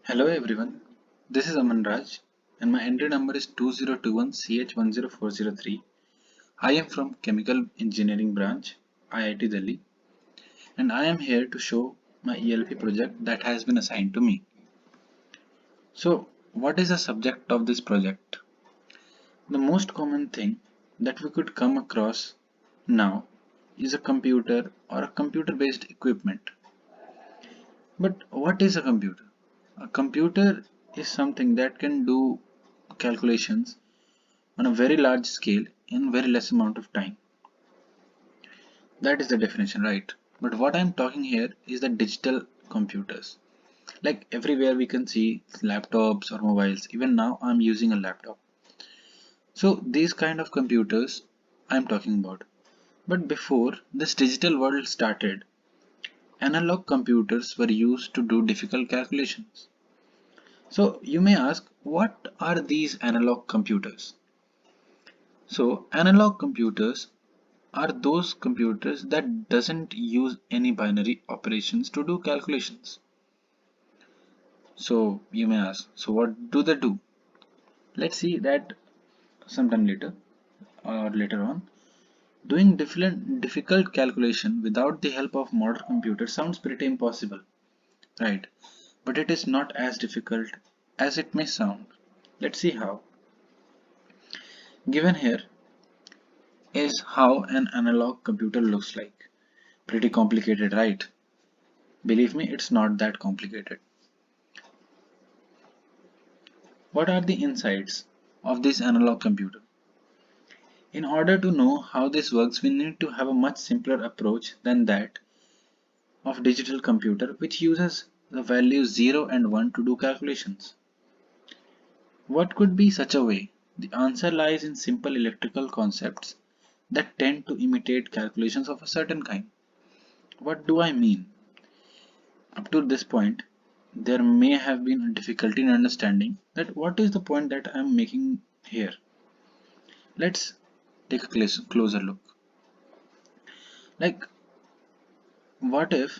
Hello everyone, this is Aman Raj and my entry number is 2021CH10403. I am from Chemical Engineering Branch, IIT Delhi, and I am here to show my ELP project that has been assigned to me. So, what is the subject of this project? The most common thing that we could come across now is a computer or a computer based equipment. But what is a computer? A computer is something that can do calculations on a very large scale in very less amount of time. That is the definition, right? But what I'm talking here is the digital computers. Like everywhere we can see laptops or mobiles. Even now I'm using a laptop. So these kind of computers I'm talking about. But before this digital world started, analog computers were used to do difficult calculations. So you may ask, what are these analog computers? So analog computers are those computers that doesn't use any binary operations to do calculations. So you may ask, so what do they do? Let's see that sometime later or later on. Doing difficult calculation without the help of modern computer sounds pretty impossible, right? But it is not as difficult as it may sound. Let's see how. Given here is how an analog computer looks like. Pretty complicated, right? Believe me, it's not that complicated. What are the insides of this analog computer? In order to know how this works, we need to have a much simpler approach than that of digital computer, which uses the values 0 and 1 to do calculations. What could be such a way? The answer lies in simple electrical concepts that tend to imitate calculations of a certain kind. What do I mean? Up to this point, there may have been a difficulty in understanding that what is the point that I am making here. Let's take a closer look. Like, what if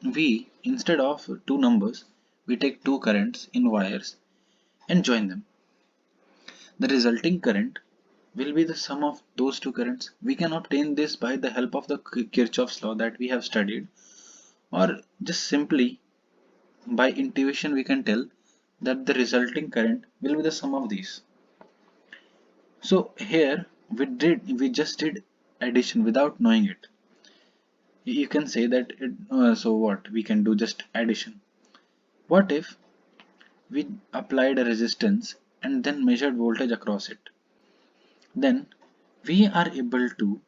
we, instead of two numbers, we take two currents in wires and join them? The resulting current will be the sum of those two currents. We can obtain this by the help of the Kirchhoff's law that we have studied, or just simply by intuition we can tell that the resulting current will be the sum of these. So here we just did addition without knowing it. You can say that so what we can do just addition. What if we applied a resistance and then measured voltage across it? Then we are able to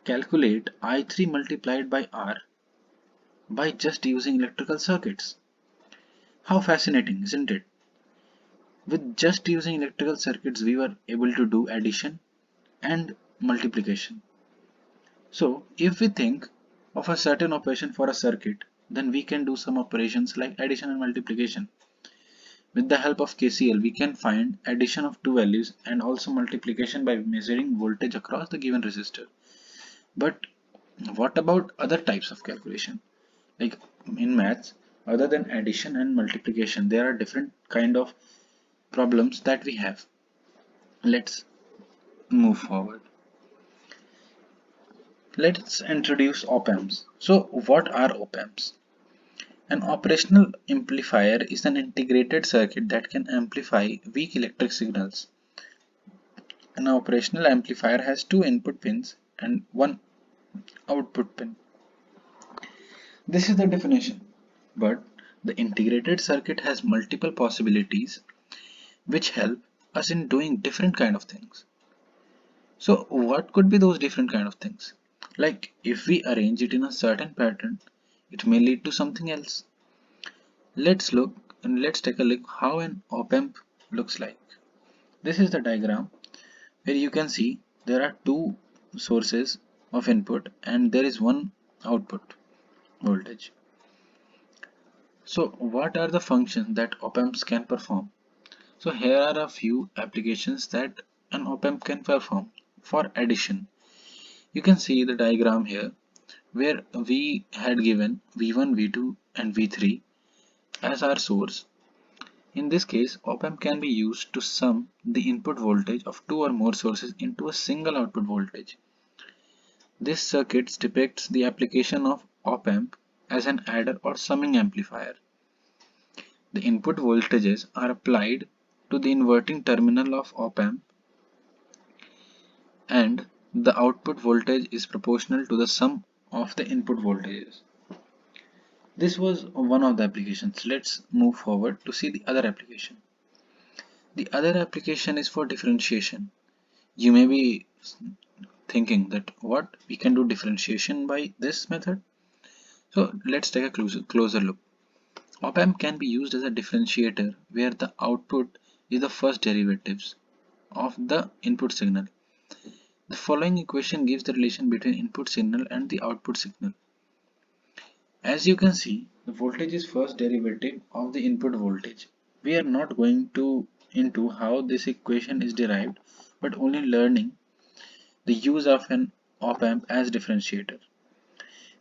calculate I3 multiplied by R by just using electrical circuits. How fascinating, isn't it? With just using electrical circuits, we were able to do addition and multiplication. So, if we think of a certain operation for a circuit, then we can do some operations like addition and multiplication. With the help of KCL, we can find addition of two values and also multiplication by measuring voltage across the given resistor. But what about other types of calculation? Like in maths, other than addition and multiplication, there are different kind of problems that we have. Let's move forward. Let's introduce op-amps. So what are op-amps? An operational amplifier is an integrated circuit that can amplify weak electric signals. An operational amplifier has two input pins and one output pin. This is the definition. But the integrated circuit has multiple possibilities which help us in doing different kind of things. So what could be those different kind of things? Like if we arrange it in a certain pattern, it may lead to something else. Let's take a look how an op-amp looks like. This is the diagram where you can see there are two sources of input and there is one output voltage. So what are the functions that op-amps can perform? So here are a few applications that an op-amp can perform. For addition, you can see the diagram here where we had given V1, V2 and V3 as our source. In this case, op-amp can be used to sum the input voltage of two or more sources into a single output voltage. This circuit depicts the application of op-amp as an adder or summing amplifier. The input voltages are applied to the inverting terminal of op-amp, and the output voltage is proportional to the sum of the input voltages. This was one of the applications. Let's move forward to see the other application. The other application is for differentiation. You may be thinking that what we can do differentiation by this method. So let's take a closer look. Op-amp can be used as a differentiator where the output is the first derivatives of the input signal. The following equation gives the relation between input signal and the output signal. As you can see, the voltage is first derivative of the input voltage. We are not going into how this equation is derived, but only learning the use of an op-amp as differentiator.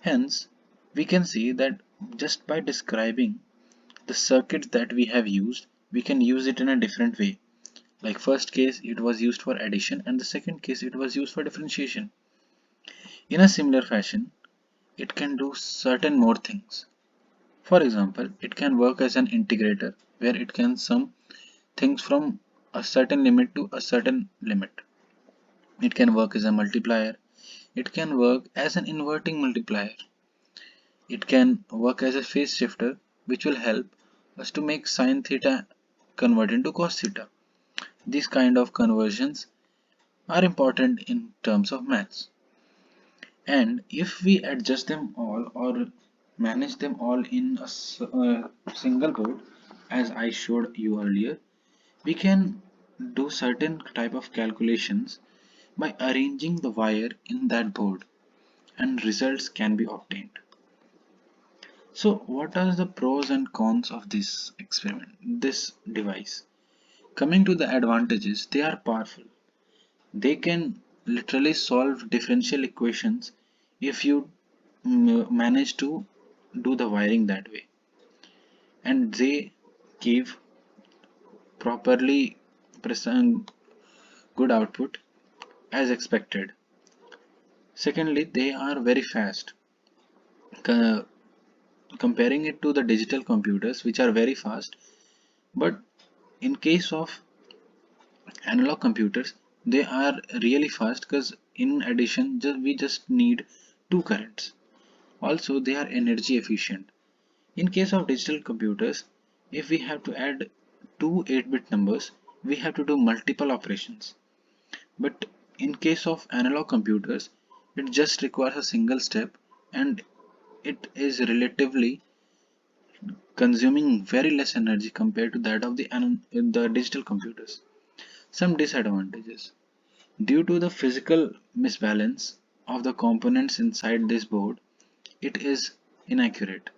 Hence, we can see that just by describing the circuits that we have used, we can use it in a different way. Like first case, it was used for addition, and the second case, it was used for differentiation. In a similar fashion, it can do certain more things. For example, it can work as an integrator where it can sum things from a certain limit to a certain limit. It can work as a multiplier. It can work as an inverting multiplier. It can work as a phase shifter, which will help us to make sine theta convert into cos theta. These kind of conversions are important in terms of maths. And if we adjust them all or manage them all in a single board, as I showed you earlier, we can do certain type of calculations by arranging the wire in that board, and results can be obtained. So what are the pros and cons of this experiment, this device? Coming to the advantages, they are powerful. They can literally solve differential equations if you manage to do the wiring that way, and they give properly present good output as expected. Secondly, they are very fast. Co- Comparing it to the digital computers, which are very fast, but in case of analog computers, they are really fast because in addition, we just need two currents. Also, they are energy efficient. In case of digital computers, if we have to add two 8-bit numbers, we have to do multiple operations. But in case of analog computers, it just requires a single step, and it is relatively consuming very less energy compared to that of the digital computers. Some disadvantages. Due to the physical misbalance of the components inside this board, it is inaccurate.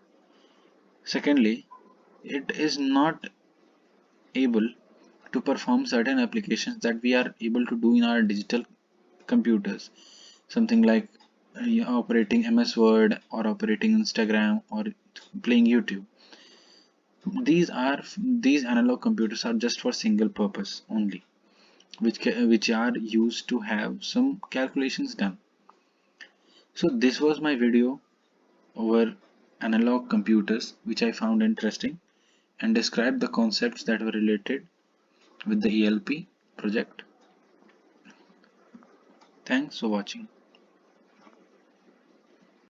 Secondly, it is not able to perform certain applications that we are able to do in our digital computers. Something like operating MS Word or operating Instagram or playing YouTube. These analog computers are just for single purpose only, which are used to have some calculations done. So this was my video over analog computers, which I found interesting and described the concepts that were related with the ELP project. Thanks for watching.